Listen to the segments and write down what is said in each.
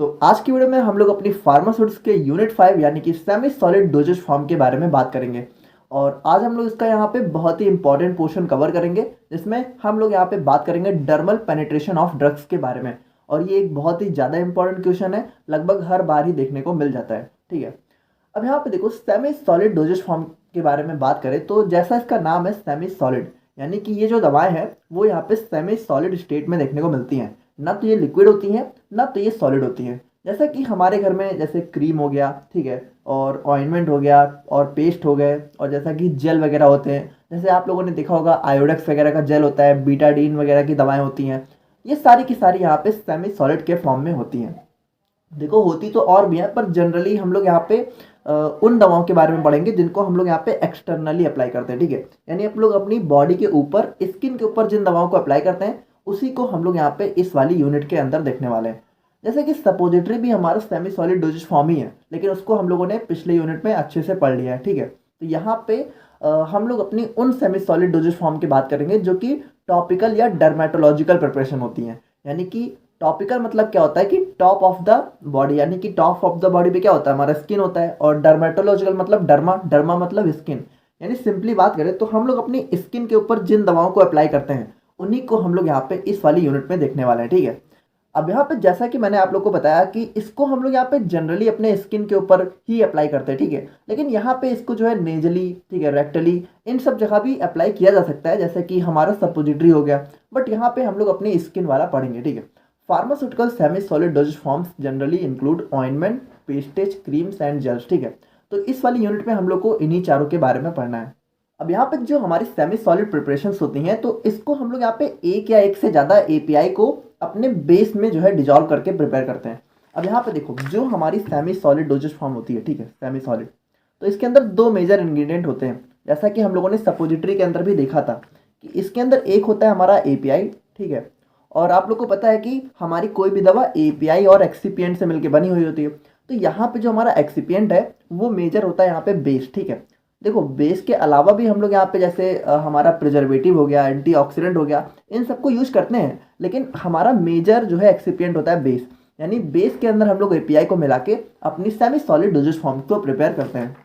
तो आज की वीडियो में हम लोग अपनी फार्मास्यूटिक्स के यूनिट 5 यानी कि सेमी सॉलिड डोजेज फॉर्म के बारे में बात करेंगे। और आज हम लोग इसका यहाँ पे बहुत ही इंपॉर्टेंट पोर्शन कवर करेंगे, जिसमें हम लोग यहाँ पे बात करेंगे डर्मल पेनिट्रेशन ऑफ ड्रग्स के बारे में। और ये एक बहुत ही ज़्यादा इंपॉर्टेंट क्वेश्चन है, लगभग हर बार ही देखने को मिल जाता है। ठीक है, अब यहाँ पे देखो, सेमी सॉलिड डोजेज फॉर्म के बारे में बात करें तो जैसा इसका नाम है सेमी सॉलिड, यानी कि ये जो दवाएं हैं वो यहाँ पे सेमी सॉलिड स्टेट में देखने को मिलती हैं। ना तो ये लिक्विड होती हैं, ना तो ये सॉलिड होती हैं। जैसा कि हमारे घर में जैसे क्रीम हो गया, ठीक है, और ऑइंटमेंट हो गया, और पेस्ट हो गए, और जैसा कि जेल वगैरह होते हैं, जैसे आप लोगों ने देखा होगा आयोडेक्स वगैरह का जेल होता है, बीटाडीन वगैरह की दवाएं होती हैं। ये सारी की सारी यहाँ पे सेमी सॉलिड के फॉर्म में होती हैं। देखो, होती तो और भी है, पर जनरली हम लोग यहाँ पे उन दवाओं के बारे में पढ़ेंगे जिनको हम लोग यहाँ पे एक्सटर्नली अप्लाई करते हैं। ठीक है, यानी आप लोग अपनी बॉडी के ऊपर, स्किन के ऊपर जिन दवाओं को अप्लाई करते हैं उसी को हम लोग यहाँ पे इस वाली यूनिट के अंदर देखने वाले हैं। जैसे कि सपोजिटरी भी हमारा सेमी सॉलिड डोजेज फॉर्म ही है, लेकिन उसको हम लोगों ने पिछले यूनिट में अच्छे से पढ़ लिया है। ठीक है, तो यहाँ पे हम लोग अपनी उन सेमी सॉलिड डोजेज फॉर्म की बात करेंगे जो कि टॉपिकल या डर्मेटोलॉजिकल प्रिपरेशन होती हैं। यानी कि टॉपिकल मतलब क्या होता है कि टॉप ऑफ द बॉडी, यानी कि टॉप ऑफ द बॉडी पे क्या होता है, हमारा स्किन होता है। और डर्मेटोलॉजिकल मतलब डर्मा, डर्मा मतलब स्किन। यानी सिंपली बात करें तो हम लोग अपनी स्किन के ऊपर जिन दवाओं को अप्लाई करते हैं उन्हीं को हम लोग यहाँ पे इस वाली यूनिट में देखने वाले हैं। ठीक है, अब यहाँ पे जैसा कि मैंने आप लोग को बताया कि इसको हम लोग यहाँ पे जनरली अपने स्किन के ऊपर ही अप्लाई करते हैं। ठीक है, लेकिन यहाँ पे इसको जो है नेजली, ठीक है, रेक्टली, इन सब जगह भी अप्लाई किया जा सकता है, जैसे कि हमारा सपोजिटरी हो गया। बट यहाँ पे हम लोग अपनी स्किन वाला पढ़ेंगे। ठीक है, pharmaceutical semi solid doses forms generally include ointment, pastes, creams and gels. ठीक है, तो इस वाली यूनिट में हम लोग को इन्हीं चारों के बारे में पढ़ना है। अब यहाँ पे जो हमारी सेमी सॉलिड प्रिपरेशंस होती हैं, तो इसको हम लोग यहाँ पे एक या एक से ज़्यादा एपीआई को अपने बेस में जो है डिजॉल्व करके प्रिपेयर करते हैं। अब यहाँ पे देखो, जो हमारी सेमी सॉलिड डोजेज फॉर्म होती है, ठीक है, सेमी सॉलिड, तो इसके अंदर दो मेजर इंग्रेडिएंट होते हैं। जैसा कि हम लोगों ने सपोजिटरी के अंदर भी देखा था कि इसके अंदर एक होता है हमारा एपीआई। ठीक है, और आप लोग को पता है कि हमारी कोई भी दवा एपीआई और एक्सिपिएंट से मिलकर बनी हुई होती है। तो यहाँ पे जो हमारा एक्सिपिएंट है वो मेजर होता है यहाँ पे बेस। ठीक है, देखो, बेस के अलावा भी हम लोग यहाँ पे जैसे हमारा प्रिजर्वेटिव हो गया, एंटीऑक्सीडेंट हो गया, इन सबको यूज करते हैं। लेकिन हमारा मेजर जो है एक्सिपिएंट होता है बेस। यानी बेस के अंदर हम लोग एपीआई को मिला के अपनी सेमी सॉलिड डोजेज फॉर्म को प्रिपेयर करते हैं।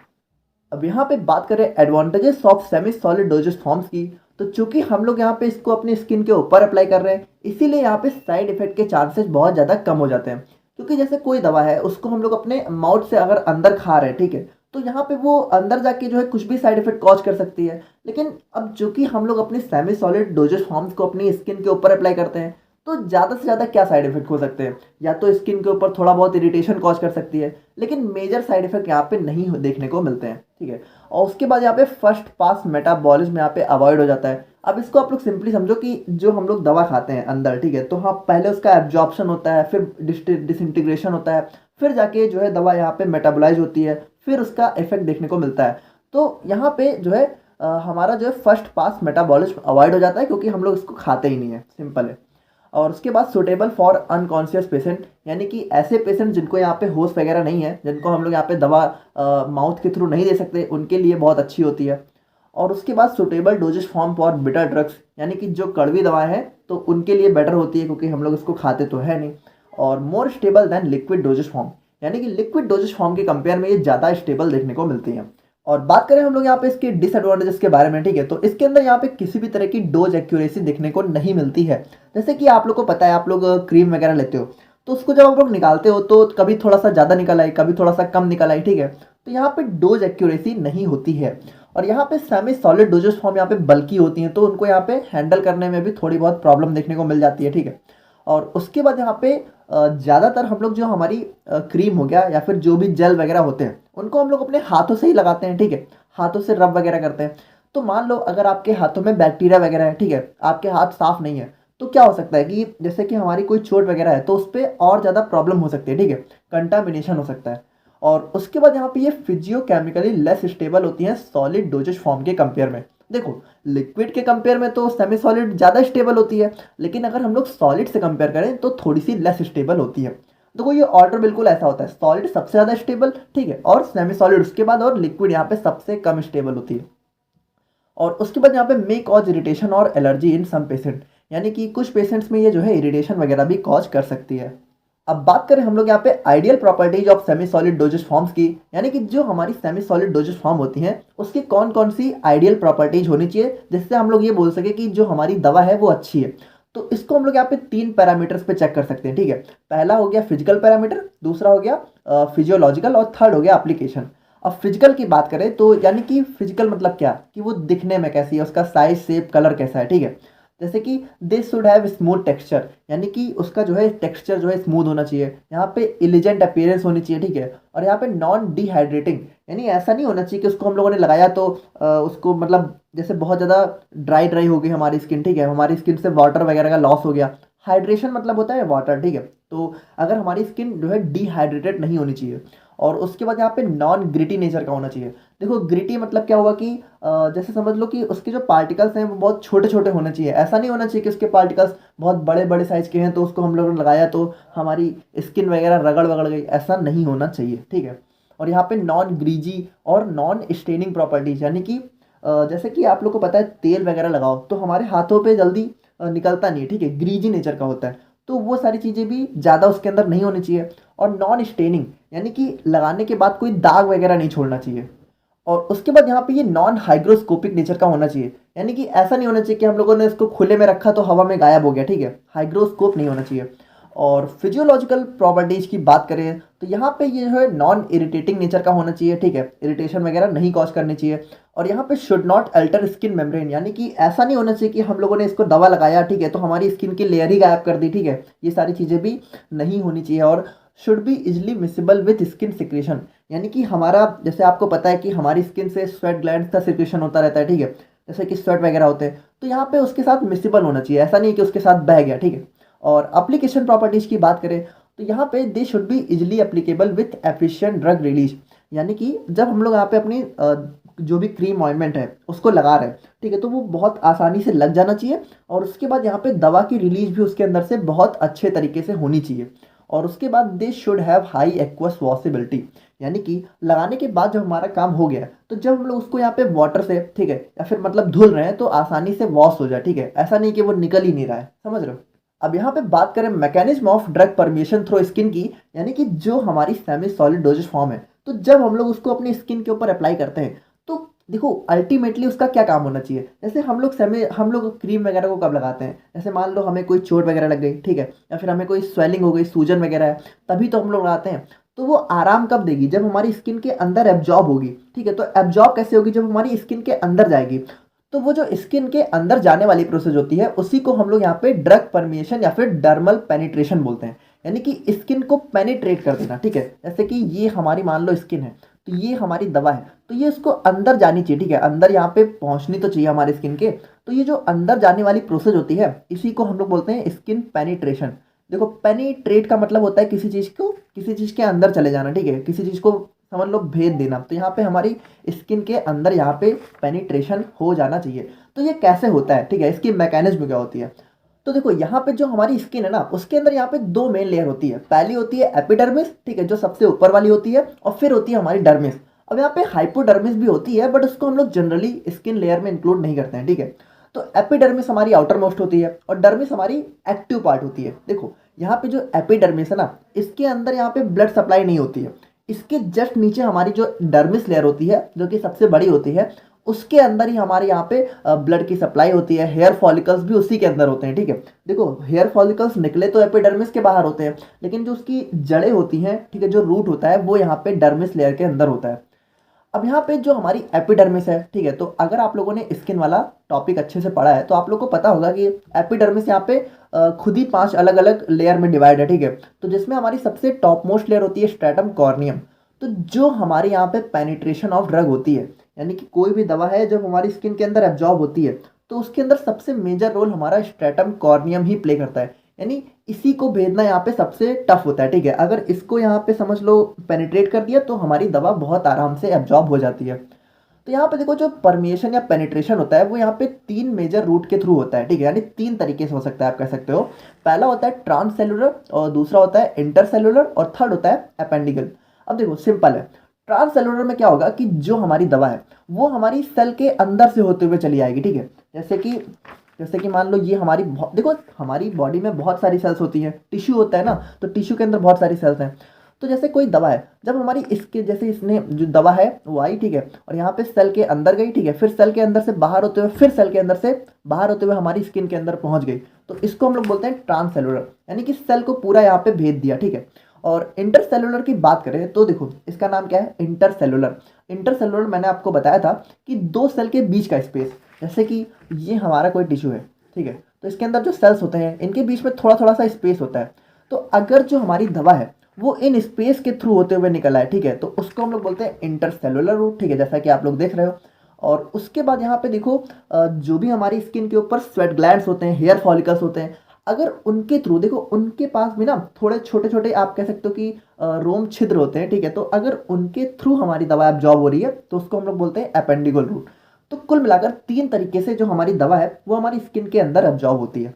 अब यहाँ पे बात करें advantages of semi solid doses forms की, तो चूंकि हम लोग यहाँ पे इसको अपनी स्किन के ऊपर अप्लाई कर रहे हैं, इसीलिए यहाँ पे साइड इफेक्ट के चांसेस बहुत ज़्यादा कम हो जाते हैं। क्योंकि जैसे कोई दवा है उसको हम लोग अपने माउथ से अगर अंदर खा रहे हैं, ठीक है, तो यहाँ पे वो अंदर जाके जो है कुछ भी साइड इफेक्ट कॉज कर सकती है। लेकिन अब चूंकि हम लोग अपने सेमी सॉलिड डोजेज फॉर्म्स को अपनी स्किन के ऊपर अप्लाई करते हैं, तो ज़्यादा से ज़्यादा क्या साइड इफेक्ट हो सकते हैं, या तो स्किन के ऊपर थोड़ा बहुत इरिटेशन कॉज कर सकती है, लेकिन मेजर साइड इफेक्ट यहाँ पे नहीं देखने को मिलते हैं। ठीक है, और उसके बाद यहाँ पे फर्स्ट पास मेटाबॉलिज्म यहाँ पे अवॉइड हो जाता है। अब इसको आप लोग सिंपली समझो कि जो हम लोग दवा खाते हैं अंदर, ठीक है, तो हाँ, पहले उसका एब्जॉर्प्शन होता है, फिर डिसइंटीग्रेशन होता है, फिर जाके जो है दवा यहाँ पे मेटाबोलाइज होती है, फिर उसका इफेक्ट देखने को मिलता है। तो यहाँ पे जो है हमारा जो है फर्स्ट पास मेटाबॉलिज्म अवॉइड हो जाता है, क्योंकि हम लोग इसको खाते ही नहीं है, सिंपल है। और उसके बाद सुटेबल फॉर अनकॉन्शियस पेशेंट, यानी कि ऐसे पेशेंट जिनको यहाँ पे होश वगैरह नहीं है, जिनको हम लोग यहाँ पे दवा माउथ के थ्रू नहीं दे सकते, उनके लिए बहुत अच्छी होती है। और उसके बाद suitable doses form for bitter drugs, यानी कि जो कड़वी दवाएं हैं तो उनके लिए बेटर होती है, क्योंकि हम लोग इसको खाते तो है नहीं। और more stable then liquid doses form, यानी कि लिक्विड डोजेज फॉर्म के कंपेयर में ये ज़्यादा स्टेबल देखने को मिलती है। और बात करें हम लोग यहाँ पे इसके डिसएडवांटेजेस के बारे में, ठीक है, तो इसके अंदर यहाँ पे किसी भी तरह की डोज एक्यूरेसी देखने को नहीं मिलती है। जैसे कि आप लोग को पता है, आप लोग क्रीम वगैरह लेते हो तो उसको जब आप लोग निकालते हो तो कभी थोड़ा सा ज़्यादा निकल आई, कभी थोड़ा सा कम निकल आई। ठीक है, तो यहाँ पे डोज एक्यूरेसी नहीं होती है। और यहाँ पे सेमी सॉलिड डोजेस फॉर्म यहाँ पे बल्कि होती हैं, तो उनको यहाँ पे हैंडल करने में भी थोड़ी बहुत प्रॉब्लम देखने को मिल जाती है। ठीक है, और उसके बाद यहाँ पे ज़्यादातर हम लोग जो हमारी क्रीम हो गया या फिर जो भी जेल वगैरह होते हैं उनको हम लोग अपने हाथों से ही लगाते हैं। ठीक है, हाथों से रब वगैरह करते हैं। तो मान लो अगर आपके हाथों में बैक्टीरिया वगैरह है, ठीक है, आपके हाथ साफ नहीं है, तो क्या हो सकता है कि जैसे कि हमारी कोई चोट वगैरह है तो उस पर और ज़्यादा प्रॉब्लम हो सकती है। ठीक है, कंटामिनेशन हो सकता है। और उसके बाद यहाँ पे ये फिजियोकेमिकली लेस स्टेबल होती हैं सॉलिड डोजेज फॉर्म के कंपेयर में। देखो, लिक्विड के कंपेयर में तो सेमी सॉलिड ज़्यादा स्टेबल होती है, लेकिन अगर हम लोग सॉलिड से कंपेयर करें तो थोड़ी सी लेस स्टेबल होती है। देखो, ये ऑर्डर बिल्कुल ऐसा होता है, सॉलिड सबसे ज़्यादा स्टेबल, ठीक है, और सेमी सॉलिड उसके बाद, और लिक्विड यहाँ पे सबसे कम स्टेबल होती है। और उसके बाद यहाँ पे मे कॉज इरिटेशन और एलर्जी इन सम पेशेंट, यानी कि कुछ पेशेंट्स में ये जो है इरिटेशन वगैरह भी कॉज कर सकती है। अब बात करें हम लोग यहाँ पे ideal properties of semi solid doses forms की, यानी कि जो हमारी सेमी सॉलिड डोजेज फॉर्म होती हैं उसकी कौन कौन सी आइडियल प्रॉपर्टीज होनी चाहिए जिससे हम लोग ये बोल सके कि जो हमारी दवा है वो अच्छी है। तो इसको हम लोग यहाँ पे 3 पैरामीटर्स पे चेक कर सकते हैं, ठीक है। पहला हो गया फिजिकल पैरामीटर, दूसरा हो गया फिजियोलॉजिकल, और थर्ड हो गया एप्लीकेशन। अब फिजिकल की बात करें तो यानी कि फिजिकल मतलब क्या, कि वो दिखने में कैसी है, उसका साइज शेप कलर कैसा है, ठीक है। जैसे कि this should have smooth texture, यानी कि उसका जो है टेक्सचर जो है स्मूथ होना चाहिए। यहाँ पे इलिजेंट अपीयरेंस होनी चाहिए, ठीक है। और यहाँ पे नॉन डिहाइड्रेटिंग, यानी ऐसा नहीं होना चाहिए कि उसको हम लोगों ने लगाया तो उसको मतलब जैसे बहुत ज़्यादा ड्राई ड्राई हो गई हमारी स्किन, ठीक है, हमारी स्किन से वाटर वगैरह का लॉस हो गया। हाइड्रेशन मतलब होता है वाटर, ठीक है। तो अगर हमारी स्किन जो है डिहाइड्रेटेड नहीं होनी चाहिए। और उसके बाद यहाँ पे नॉन ग्रिटी नेचर का होना चाहिए। देखो ग्रिटी मतलब क्या हुआ कि जैसे समझ लो कि उसके जो पार्टिकल्स हैं वो बहुत छोटे छोटे होने चाहिए। ऐसा नहीं होना चाहिए कि उसके पार्टिकल्स बहुत बड़े बड़े साइज के हैं तो उसको हम लोगों ने लगाया तो हमारी स्किन वगैरह रगड़ वगड़ गई, ऐसा नहीं होना चाहिए, ठीक है। और यहाँ पे नॉन ग्रीजी और नॉन स्टेनिंग प्रॉपर्टीज, यानी कि जैसे कि आप लोग को पता है तेल वगैरह लगाओ तो हमारे हाथों पे जल्दी निकलता नहीं है, ठीक है, ग्रीजी नेचर का होता है। तो वो सारी चीज़ें भी ज़्यादा उसके अंदर नहीं होनी चाहिए। और नॉन स्टेनिंग, यानी कि लगाने के बाद कोई दाग वगैरह नहीं छोड़ना चाहिए। और उसके बाद यहाँ पे ये नॉन हाइग्रोस्कोपिक नेचर का होना चाहिए, यानी कि ऐसा नहीं होना चाहिए कि हम लोगों ने इसको खुले में रखा तो हवा में गायब हो गया, ठीक है, हाइग्रोस्कोप नहीं होना चाहिए। और फिजियोलॉजिकल प्रॉपर्टीज की बात करें तो यहाँ पे ये जो है नॉन इरिटेटिंग नेचर का होना चाहिए, ठीक है, इरिटेशन वगैरह नहीं कॉज करनी चाहिए। और यहाँ पे should not alter skin membrane, यानी कि ऐसा नहीं होना चाहिए कि हम लोगों ने इसको दवा लगाया, ठीक है, तो हमारी स्किन की लेयर ही गायब कर दी, ठीक है, ये सारी चीज़ें भी नहीं होनी चाहिए। और should be easily miscible with skin secretion, यानी कि हमारा जैसे आपको पता है कि हमारी स्किन से स्वेट ग्लैंड्स का सिक्रेशन होता रहता है, ठीक है, जैसे कि स्वेट वगैरह होते हैं, तो यहाँ पे उसके साथ मिसिबल होना चाहिए, ऐसा नहीं कि उसके साथ बह गया, ठीक है। और एप्लीकेशन प्रॉपर्टीज की बात करें तो यहाँ पे they should be easily applicable with efficient drug release, यानी कि जब हम लोग यहाँ पे अपनी जो भी क्रीम ऑइंटमेंट है उसको लगा रहे हैं, ठीक है, तो वो बहुत आसानी से लग जाना चाहिए। और उसके बाद यहाँ पे दवा की रिलीज भी उसके अंदर से बहुत अच्छे तरीके से होनी चाहिए। और उसके बाद they should have high aqueous washability, यानी कि लगाने के बाद जब हमारा काम हो गया तो जब हम लोग उसको यहाँ पे वाटर से, ठीक है, या फिर मतलब धुल रहे हैं तो आसानी से वॉश हो जाए, ठीक है, ऐसा नहीं कि वो निकल ही नहीं रहा है, समझ रहे हो। अब यहाँ पे बात करें mechanism of drug permission through skin की, यानी कि जो हमारी सेमी सॉलिड डोजेज फॉर्म है तो जब हम लोग उसको अपनी स्किन के ऊपर अप्लाई करते हैं तो देखो अल्टीमेटली उसका क्या काम होना चाहिए। जैसे हम लोग क्रीम वगैरह को कब लगाते हैं, जैसे मान लो हमें कोई चोट वगैरह लग गई, ठीक है, या फिर हमें कोई स्वेलिंग हो गई, सूजन वगैरह है, तभी तो हम लोग लगाते हैं। तो वो आराम कब देगी, जब हमारी स्किन के अंदर एब्जॉर्ब होगी, ठीक है। तो एब्जॉर्ब कैसे होगी, जब हमारी स्किन के अंदर जाएगी। तो वो जो स्किन के अंदर जाने वाली प्रोसेस होती है उसी को हम लोग यहाँ पे ड्रग परमिशन या फिर डर्मल पेनिट्रेशन बोलते हैं, यानी कि स्किन को पेनिट्रेट कर देना, ठीक है। जैसे कि ये हमारी मान लो स्किन है तो ये हमारी दवा है तो ये इसको अंदर जानी चाहिए, ठीक है, अंदर यहाँ पे पहुंचनी तो चाहिए हमारे स्किन के। तो ये जो अंदर जाने वाली प्रोसेस होती है इसी को हम लोग बोलते हैं स्किन पेनिट्रेशन। देखो पेनिट्रेट का मतलब होता है किसी चीज़ को, किसी चीज़ के अंदर चले जाना, ठीक है, किसी चीज़ को समझ लो भेद देना। तो यहाँ पे हमारी स्किन के अंदर यहाँ पे पेनिट्रेशन हो जाना चाहिए। तो ये कैसे होता है, ठीक है, इसकी मैकेनिज्म क्या होती है। तो देखो यहाँ पे जो हमारी स्किन है ना उसके अंदर यहाँ पे दो मेन लेयर होती है। पहली होती है एपिडर्मिस, ठीक है, जो सबसे ऊपर वाली होती है, और फिर होती है हमारी डर्मिस। अब यहाँ पे हाइपोडर्मिस भी होती है बट उसको हम लोग जनरली स्किन लेयर में इंक्लूड नहीं करते हैं, ठीक है। तो एपिडर्मिस हमारी आउटर मोस्ट होती है और डर्मिस हमारी एक्टिव पार्ट होती है। देखो यहाँ पे जो एपिडर्मिस है ना इसके अंदर यहाँ पे ब्लड सप्लाई नहीं होती है। इसके जस्ट नीचे हमारी जो डर्मिस लेयर होती है जो कि सबसे बड़ी होती है उसके अंदर ही हमारे यहाँ पे ब्लड की सप्लाई होती है। हेयर फॉलिकल्स भी उसी के अंदर होते हैं, ठीक है। देखो हेयर फॉलिकल्स निकले तो एपिडर्मिस के बाहर होते हैं लेकिन जो उसकी जड़ें होती हैं, ठीक है, जो रूट होता है वो यहाँ पे डर्मिस लेयर के अंदर होता है। अब यहाँ पे जो हमारी एपिडर्मिस है, ठीक है, तो अगर आप लोगों ने स्किन वाला टॉपिक अच्छे से पढ़ा है तो आप लोग को पता होगा कि एपिडर्मिस यहाँ पे खुद ही 5 अलग अलग लेयर में डिवाइड है, ठीक है। तो जिसमें हमारी सबसे टॉप मोस्ट लेयर होती है स्ट्रेटम कॉर्नियम। तो जो हमारे यहाँ पे पेनिट्रेशन ऑफ ड्रग होती है, यानी कि कोई भी दवा है जब हमारी स्किन के अंदर एब्जॉर्ब होती है तो उसके अंदर सबसे मेजर रोल हमारा स्ट्रेटम कॉर्नियम ही प्ले करता है। यानी इसी को भेदना यहाँ पे सबसे टफ होता है, ठीक है। अगर इसको यहाँ पे समझ लो पेनिट्रेट कर दिया तो हमारी दवा बहुत आराम से एब्जॉर्ब हो जाती है। तो यहाँ पे देखो जो परमिएशन या पेनिट्रेशन होता है वो यहाँ पे 3 मेजर रूट के थ्रू होता है, ठीक है, यानी 3 तरीके से हो सकता है, आप कह सकते हो। पहला होता है ट्रांससेलुलर, और दूसरा होता है इंटरसेलुलर, और थर्ड होता है अपेंडिकल। अब देखो सिंपल है, ट्रांससेलुलर में क्या होगा कि जो हमारी दवा है वो हमारी सेल के अंदर से होते हुए चली आएगी, ठीक है। जैसे कि जैसे कि मान लो ये हमारी देखो हमारी बॉडी में बहुत सारी सेल्स होती हैं, टिश्यू होता है ना, तो टिश्यू के अंदर बहुत सारी सेल्स हैं। तो जैसे कोई दवा है, जब हमारी इसके जैसे इसने जो दवा है वो आई, ठीक है, और यहाँ पे सेल के अंदर गई, ठीक है, फिर सेल के अंदर से बाहर होते हुए, फिर सेल के अंदर से बाहर होते हुए हमारी स्किन के अंदर पहुंच गई, तो इसको हम लोग बोलते हैं ट्रांससेलुलर, यानी कि सेल को पूरा यहाँ पे भेज दिया, ठीक है। और इंटरसेलुलर की बात करें तो देखो इसका नाम क्या है, इंटरसेलुलर। इंटरसेलुलर मैंने आपको बताया था कि दो सेल के बीच का स्पेस, जैसे कि ये हमारा कोई टिश्यू है, ठीक है, तो इसके अंदर जो सेल्स होते हैं इनके बीच में थोड़ा थोड़ा सा स्पेस होता है। तो अगर जो हमारी दवा है वो इन स्पेस के थ्रू होते हुए निकला है, ठीक है, तो उसको हम लोग बोलते हैं इंटरसेलुलर रूट, ठीक है, जैसा कि आप लोग देख रहे हो। और उसके बाद यहाँ पे देखो जो भी हमारी स्किन के ऊपर स्वेट ग्लैंड्स होते हैं, हेयर फॉलिकल्स होते हैं, अगर उनके थ्रू देखो उनके पास भी ना थोड़े छोटे छोटे आप कह सकते हो कि रोम छिद्र होते हैं, ठीक है, तो अगर उनके थ्रू हमारी दवा एब्जॉर्ब हो रही है तो उसको हम लोग बोलते हैं एपेंडिकल रूट। तो कुल मिलाकर 3 तरीके से जो हमारी दवा है वो हमारी स्किन के अंदर एब्जॉर्ब होती है।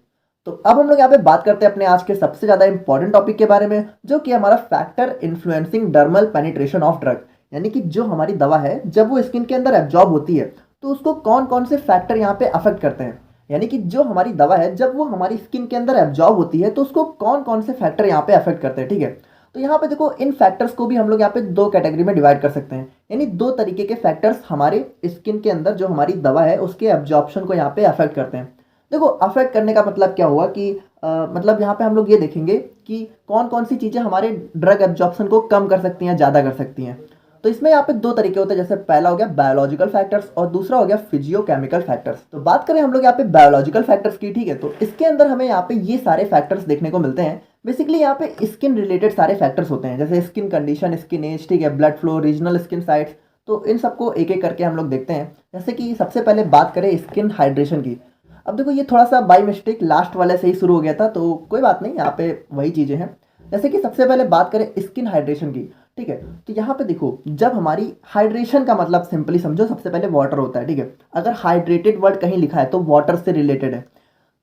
तो अब हम लोग यहाँ पे बात करते हैं अपने आज के सबसे ज्यादा इंपॉर्टेंट टॉपिक के बारे में, जो कि हमारा factor influencing dermal penetration of drug, यानी कि जो हमारी दवा है जब वो स्किन के अंदर एब्जॉर्ब होती है तो उसको कौन कौन से फैक्टर यहाँ पे अफेक्ट करते हैं। यानी कि जो हमारी दवा है जब वो हमारी स्किन के अंदर एब्जॉर्ब होती है तो उसको कौन कौन से फैक्टर यहाँ पे अफेक्ट करते हैं, ठीक है। तो यहाँ पे देखो इन फैक्टर्स को भी हम लोग यहाँ पे 2 कैटेगरी में डिवाइड कर सकते हैं, यानी 2 तरीके के फैक्टर्स हमारे स्किन के अंदर जो हमारी दवा है उसके एब्जॉर्प्शन को यहाँ पे अफेक्ट करते हैं। देखो अफेक्ट करने का मतलब क्या हुआ कि मतलब यहाँ पे हम लोग ये देखेंगे कि कौन कौन सी चीज़ें हमारे ड्रग एब्जॉर्प्शन को कम कर सकती हैं, ज़्यादा कर सकती हैं। तो इसमें यहाँ पे 2 तरीके होते हैं, जैसे पहला हो गया बायोलॉजिकल फैक्टर्स और दूसरा हो गया फिजियोकेमिकल फैक्टर्स। तो बात करें हम लोग यहाँ पे बायोलॉजिकल फैक्टर्स की, ठीक है, तो इसके अंदर हमें यहाँ पे ये सारे फैक्टर्स देखने को मिलते हैं। बेसिकली यहाँ पे स्किन रिलेटेड सारे फैक्टर्स होते हैं, जैसे स्किन कंडीशन, स्किन एज, ठीक है, blood flow, regional skin sites. तो इन सबको एक एक करके हम लोग देखते हैं। जैसे कि सबसे पहले बात करें स्किन हाइड्रेशन की। अब देखो ये थोड़ा सा बाई मिस्टेक लास्ट वाले से ही शुरू हो गया था, तो कोई बात नहीं, यहाँ पे वही चीज़ें हैं। जैसे कि सबसे पहले बात करें स्किन हाइड्रेशन की, ठीक है, तो यहाँ पे देखो जब हमारी हाइड्रेशन का मतलब सिंपली समझो, सबसे पहले वाटर होता है, ठीक है, अगर हाइड्रेटेड वर्ड कहीं लिखा है तो वाटर से रिलेटेड है।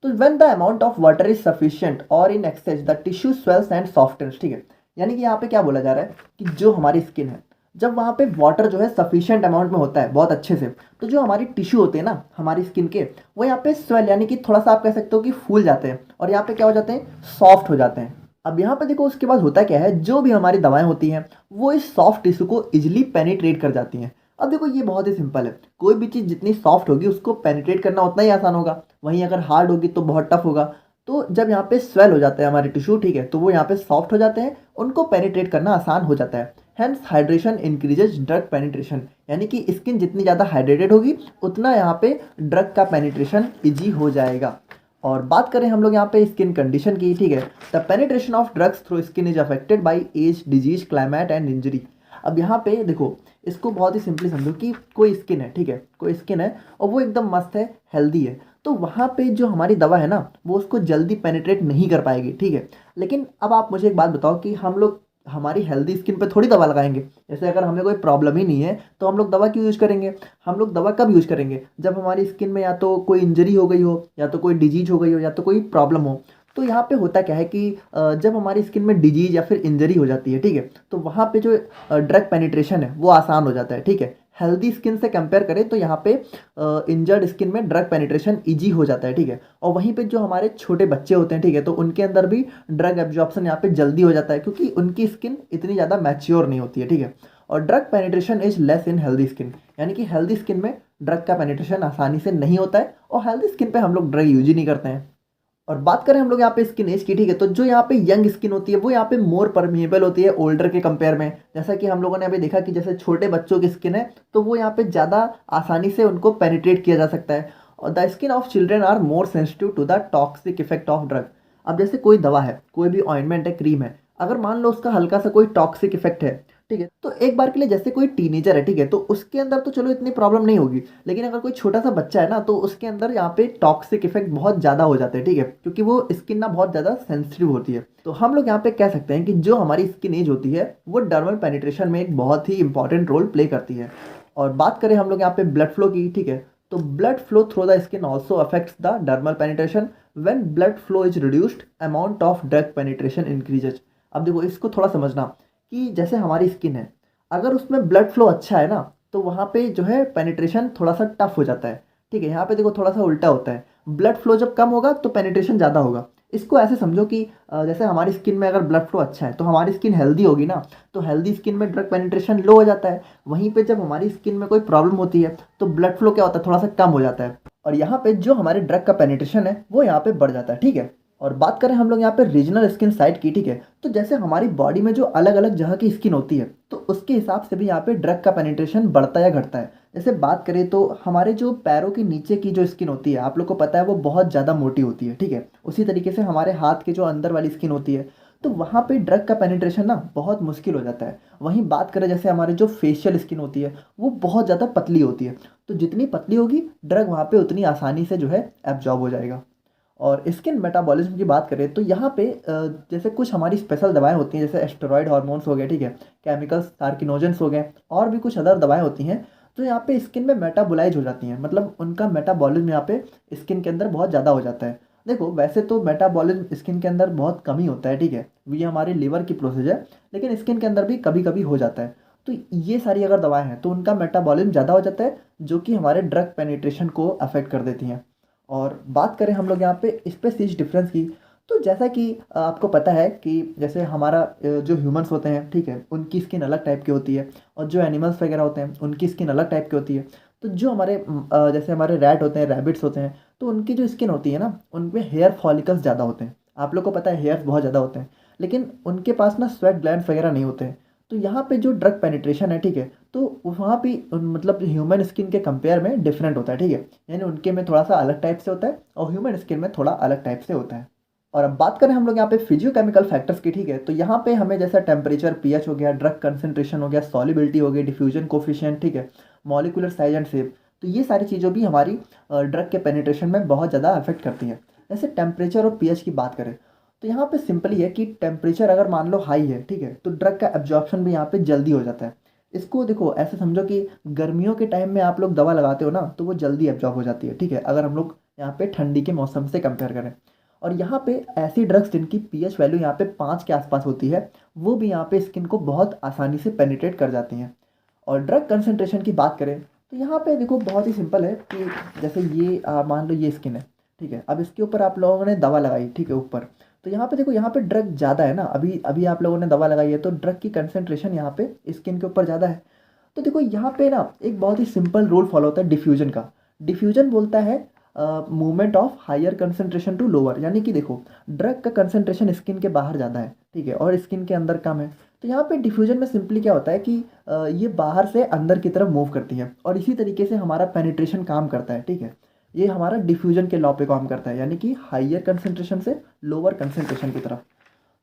तो when the amount of water is sufficient और in excess the tissue swells and softens, ठीक है, यानी कि यहाँ पे क्या बोला जा रहा है कि जो हमारी स्किन है जब वहाँ पे वाटर जो है सफिशिएंट अमाउंट में होता है बहुत अच्छे से, तो जो हमारी टिश्यू होते हैं ना हमारी स्किन के, वो यहाँ पे स्वेल यानी कि थोड़ा सा आप कह सकते हो कि फूल जाते हैं और यहाँ पे क्या हो जाते हैं, सॉफ्ट हो जाते हैं। अब यहाँ पे देखो उसके बाद होता क्या है, जो भी हमारी दवाएं होती हैं वो इस सॉफ्ट टिश्यू को इजिली पेनिट्रेट कर जाती हैं। अब देखो ये बहुत ही सिंपल है, कोई भी चीज़ जितनी सॉफ्ट होगी उसको पेनिट्रेट करना उतना ही आसान होगा, वहीं अगर हार्ड होगी तो बहुत टफ होगा। तो जब यहाँ पे स्वेल हो जाते हैं हमारे टिश्यू, ठीक है, तो वो यहाँ पे सॉफ्ट हो जाते हैं, उनको पेनिट्रेट करना आसान हो जाता है। Hence hydration increases drug penetration, यानी कि स्किन जितनी ज़्यादा हाइड्रेटेड होगी उतना यहाँ पे ड्रग का पेनिट्रेशन इजी हो जाएगा। और बात करें हम लोग यहाँ पे स्किन कंडीशन की, ठीक है, the penetration of drugs through skin is affected by age, disease, climate and injury. अब यहाँ पे देखो इसको बहुत ही सिंपली समझो कि कोई स्किन है, ठीक है, कोई स्किन है और वो एकदम मस्त है, हेल्दी है, तो वहाँ पे जो हमारी दवा है ना वो उसको जल्दी पेनिट्रेट नहीं कर पाएगी, ठीक है। लेकिन अब आप मुझे एक बात बताओ कि हम लोग हमारी हेल्दी स्किन पे थोड़ी दवा लगाएंगे। जैसे अगर हमें कोई प्रॉब्लम ही नहीं है तो हम लोग दवा क्यों यूज़ करेंगे। हम लोग दवा कब यूज़ करेंगे, जब हमारी स्किन में या तो कोई इंजरी हो गई हो, या तो कोई डिजीज हो गई हो, या तो कोई प्रॉब्लम हो। तो यहाँ पे होता क्या है कि जब हमारी स्किन में डिजीज या फिर इंजरी हो जाती है, ठीक है, तो वहाँ पे जो ड्रग पेनिट्रेशन है वो आसान हो जाता है, ठीक है। हेल्दी स्किन से कंपेयर करें तो यहाँ पे इंजर्ड स्किन में ड्रग पेनिट्रेशन इजी हो जाता है, ठीक है। और वहीं पे जो हमारे छोटे बच्चे होते हैं, ठीक है, तो उनके अंदर भी ड्रग एब्जॉर्प्शन यहाँ पे जल्दी हो जाता है, क्योंकि उनकी स्किन इतनी ज़्यादा मैच्योर नहीं होती है, ठीक है। और drug penetration is less in healthy skin, यानी कि हेल्दी स्किन में ड्रग का पेनिट्रेशन आसानी से नहीं होता है और हेल्दी स्किन पे हम लोग ड्रग यूज ही नहीं करते हैं। और बात करें हम लोग यहाँ पे स्किन एज की, ठीक है, तो जो यहाँ पे यंग स्किन होती है वो यहाँ पे मोर परमिएबल होती है ओल्डर के कंपेयर में। जैसा कि हम लोगों ने अभी देखा कि जैसे छोटे बच्चों की स्किन है तो वो यहाँ पे ज़्यादा आसानी से उनको पेनिट्रेट किया जा सकता है। और the skin of children are more sensitive to the toxic effect of drug. अब जैसे कोई दवा है, कोई भी ऑइंटमेंट है, क्रीम है, अगर मान लो उसका हल्का सा कोई टॉक्सिक इफेक्ट है, ठीक है, तो एक बार के लिए जैसे कोई टीनेजर है, ठीक है, तो उसके अंदर तो चलो इतनी प्रॉब्लम नहीं होगी, लेकिन अगर कोई छोटा सा बच्चा है ना तो उसके अंदर यहाँ पे टॉक्सिक इफेक्ट बहुत ज़्यादा हो जाते हैं, ठीक है, क्योंकि वो स्किन ना बहुत ज़्यादा सेंसिटिव होती है। तो हम लोग यहाँ पे कह सकते हैं कि जो हमारी स्किन एज होती है वो डर्मल पेनिट्रेशन में एक बहुत ही इंपॉर्टेंट रोल प्ले करती है। और बात करें हम लोग यहाँ पे ब्लड फ्लो की, ठीक है, तो blood flow through the skin also affects the dermal penetration. When blood flow is reduced amount of drug penetration increases. अब देखो इसको थोड़ा समझना कि जैसे हमारी स्किन है, अगर उसमें ब्लड फ्लो अच्छा है ना तो वहाँ पे जो है पेनिट्रेशन थोड़ा सा टफ हो जाता है, ठीक है। यहाँ पे देखो थोड़ा सा उल्टा होता है, ब्लड फ्लो जब कम होगा तो पेनिट्रेशन ज़्यादा होगा। इसको ऐसे समझो कि जैसे हमारी स्किन में अगर ब्लड फ्लो अच्छा है तो हमारी स्किन हेल्दी होगी ना, तो हेल्दी स्किन में ड्रग पेनिट्रेशन लो हो जाता है। वहीं पे जब हमारी स्किन में कोई प्रॉब्लम होती है तो ब्लड फ्लो क्या होता है, थोड़ा सा कम हो जाता है, और यहाँ पे जो हमारे ड्रग का पेनिट्रेशन है वो यहाँ पे बढ़ जाता है, ठीक है। और बात करें हम लोग यहाँ पे रीजनल स्किन साइट की, ठीक है, तो जैसे हमारी बॉडी में जो अलग अलग जगह की स्किन होती है तो उसके हिसाब से भी यहाँ पे ड्रग का पेनिट्रेशन बढ़ता या घटता है। जैसे बात करें तो हमारे जो पैरों के नीचे की जो स्किन होती है, आप लोग को पता है वो बहुत ज़्यादा मोटी होती है, ठीक है। उसी तरीके से हमारे हाथ के जो अंदर वाली स्किन होती है तो वहाँ पे ड्रग का पेनिट्रेशन ना बहुत मुश्किल हो जाता है। वहीं बात करें जैसे हमारी जो फेशियल स्किन होती है वो बहुत ज़्यादा पतली होती है, तो जितनी पतली होगी ड्रग वहाँ पे उतनी आसानी से जो है एब्जॉर्ब हो जाएगा। और स्किन मेटाबॉलिज्म की बात करें तो यहाँ पे जैसे कुछ हमारी स्पेशल दवाएं होती हैं, जैसे एस्टेरॉयड हार्मोन्स हो गए, ठीक है, केमिकल्स सार्किनोजेंस हो गए, और भी कुछ अदर दवाएं होती हैं जो यहाँ पे स्किन में मेटाबोलाइज हो जाती हैं, मतलब उनका मेटाबॉलिज्म यहाँ पे स्किन के अंदर बहुत ज़्यादा हो जाता है। देखो वैसे तो मेटाबॉलिज्म स्किन के अंदर बहुत कम ही होता है, ठीक है, ये हमारे लीवर की प्रोसेस है, लेकिन स्किन के अंदर भी कभी कभी हो जाता है। तो ये सारी अगर दवाएं हैं तो उनका मेटाबॉलिज्म ज़्यादा हो जाता है, जो कि हमारे ड्रग पेनिट्रेशन को अफेक्ट कर देती हैं। और बात करें हम लोग यहाँ पे स्पेसिस डिफरेंस की, तो जैसा कि आपको पता है कि जैसे हमारा जो ह्यूमंस होते हैं, ठीक है, उनकी स्किन अलग टाइप की होती है, और जो एनिमल्स वगैरह होते हैं उनकी स्किन अलग टाइप की होती है। तो जो हमारे जैसे हमारे रैट होते हैं, रैबिट्स होते हैं, तो उनकी जो स्किन होती है ना उनमें हेयर फॉलिकल्स ज़्यादा होते हैं। आप लोग को पता है हेयर्स बहुत ज़्यादा होते हैं, लेकिन उनके पास ना स्वेट ग्लैंड्स वगैरह नहीं होते हैं। तो यहाँ पे जो ड्रग पेनिट्रेशन है, ठीक है, तो वहाँ भी मतलब ह्यूमन स्किन के कंपेयर में डिफरेंट होता है, ठीक है, यानी उनके में थोड़ा सा अलग टाइप से होता है और ह्यूमन स्किन में थोड़ा अलग टाइप से होता है। और अब बात करें हम लोग यहाँ पे फिजियोकेमिकल फैक्टर्स की, ठीक है, तो यहाँ पे हमें जैसा टेम्परेचर, पीएच हो गया, ड्रग कंसंट्रेशन हो गया, सॉल्युबिलिटी हो गई, डिफ्यूजन कोफिशिएंट, ठीक है, मॉलिक्यूलर साइज एंड शेप, तो ये सारी चीज़ों भी हमारी ड्रग के पेनिट्रेशन में बहुत ज़्यादा अफेक्ट करती हैं। जैसे टेम्परेचर और पीएच की बात करें तो यहाँ पे सिंपली है कि टेम्परेचर अगर मान लो हाई है, ठीक है, तो ड्रग का एब्जॉर्प्शन भी यहाँ पे जल्दी हो जाता है। इसको देखो ऐसे समझो कि गर्मियों के टाइम में आप लोग दवा लगाते हो ना तो वो जल्दी एब्जॉर्ब हो जाती है, ठीक है, अगर हम लोग यहाँ पे ठंडी के मौसम से कंपेयर करें। और यहाँ पे ऐसी ड्रग्स जिनकी पीएच वैल्यू यहाँ पे 5 के आसपास होती है वो भी यहाँ पे स्किन को बहुत आसानी से पेनिट्रेट कर जाती हैं। और ड्रग कंसंट्रेशन की बात करें तो यहाँ पे देखो बहुत ही सिंपल है कि जैसे ये मान लो ये स्किन है, ठीक है, अब इसके ऊपर आप लोगों ने दवा लगाई, ठीक है, ऊपर, तो यहाँ पे देखो यहाँ पे ड्रग ज़्यादा है ना, अभी अभी आप लोगों ने दवा लगाई है तो ड्रग की कंसंट्रेशन यहाँ पे स्किन के ऊपर ज़्यादा है। तो देखो यहाँ पे ना एक बहुत ही सिंपल रूल फॉलो होता है डिफ्यूजन का। डिफ्यूजन बोलता है movement of higher concentration to lower, यानी कि देखो ड्रग का कंसंट्रेशन स्किन के बाहर ज़्यादा है, ठीक है, और स्किन के अंदर कम है। तो यहाँ पे डिफ्यूजन में सिंपली क्या होता है कि ये बाहर से अंदर की तरफ मूव करती है, और इसी तरीके से हमारा पेनिट्रेशन काम करता है, ठीक है, ये हमारा डिफ्यूजन के लॉ पे काम करता है, यानी कि हायर कंसंट्रेशन से लोअर कंसंट्रेशन की तरफ।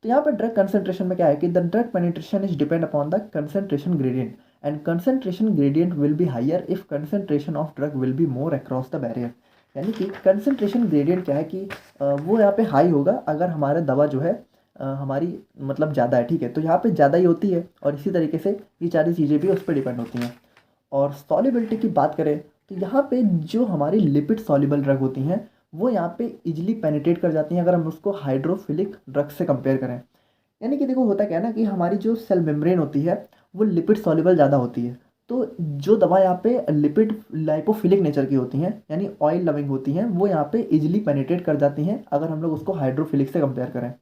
तो यहाँ पे ड्रग कंसंट्रेशन में क्या है कि the drug penetration is depend upon the concentration gradient, and concentration gradient will be higher if concentration of drug will be more across the barrier. यानी कि कंसंट्रेशन ग्रेडियंट क्या है कि वो यहाँ पे हाई होगा अगर हमारा दवा जो है हमारी मतलब ज़्यादा है, ठीक है, तो यहाँ पे ज़्यादा ही होती है, और इसी तरीके से ये सारी चीज़ें भी उस पर डिपेंड होती हैं। और सॉल्युबिलिटी की बात करें तो यहाँ पे जो हमारी लिपिड सॉल्युबल ड्रग होती हैं वो यहाँ पे इजिली पेनिट्रेट कर जाती हैं अगर हम उसको हाइड्रोफिलिक ड्रग से कंपेयर करें। यानी कि देखो होता क्या है ना कि हमारी जो सेल मेम्ब्रेन होती है वो लिपिड सॉल्युबल ज़्यादा होती है, तो जो दवा यहाँ पे लिपिड लाइपोफिलिक नेचर की होती हैं यानी ऑयल लविंग होती हैं वो यहाँ पे इजिली पेनिट्रेट कर जाती हैं अगर हम लोग उसको हाइड्रोफिलिक से कंपेयर करें।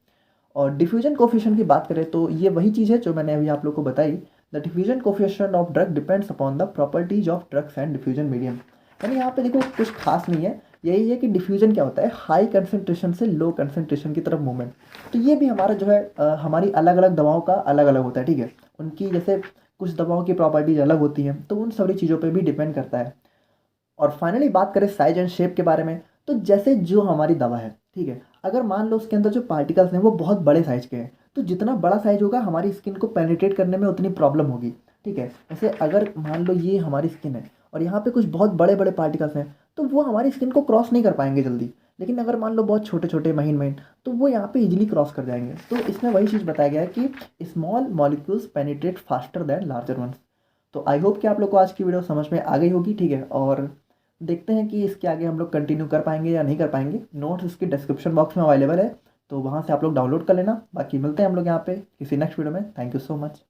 और डिफ्यूजन कोफिशिएंट की बात करें तो ये वही चीज़ है जो मैंने अभी आप लोग को बताई। The diffusion coefficient of drug depends upon the properties of drugs and diffusion medium. यानी यहाँ पे देखो कुछ खास नहीं है, यही है कि डिफ्यूजन क्या होता है, हाई कंसंट्रेशन से लो कंसंट्रेशन की तरफ मूवमेंट। तो ये भी हमारा जो है हमारी अलग अलग दवाओं का अलग अलग होता है, ठीक है, उनकी जैसे कुछ दवाओं की प्रॉपर्टीज अलग होती हैं तो उन सारी चीज़ों पर भी डिपेंड करता है। और फाइनली बात करें साइज एंड शेप के बारे में, तो जैसे जो हमारी दवा है, ठीक है, अगर मान लो उसके अंदर जो पार्टिकल्स हैं वो बहुत बड़े साइज के हैं तो जितना बड़ा साइज होगा हमारी स्किन को पेनिट्रेट करने में उतनी प्रॉब्लम होगी, ठीक है। जैसे अगर मान लो ये हमारी स्किन है और यहाँ पे कुछ बहुत बड़े बड़े पार्टिकल्स हैं तो वो हमारी स्किन को क्रॉस नहीं कर पाएंगे जल्दी, लेकिन अगर मान लो बहुत छोटे छोटे महीन महीन तो वो यहाँ पे इजीली क्रॉस कर जाएंगे। तो इसमें वही चीज़ बताया गया है कि small molecules penetrate faster than larger ones. तो आई होप कि आप लोग को आज की वीडियो समझ में आ गई होगी, ठीक है, और देखते हैं कि इसके आगे हम लोग कंटिन्यू कर पाएंगे या नहीं कर पाएंगे। नोट्स इसके डिस्क्रिप्शन बॉक्स में अवेलेबल है, तो वहाँ से आप लोग डाउनलोड कर लेना। बाकी मिलते हैं हम लोग यहाँ पे किसी नेक्स्ट वीडियो में। Thank you so much.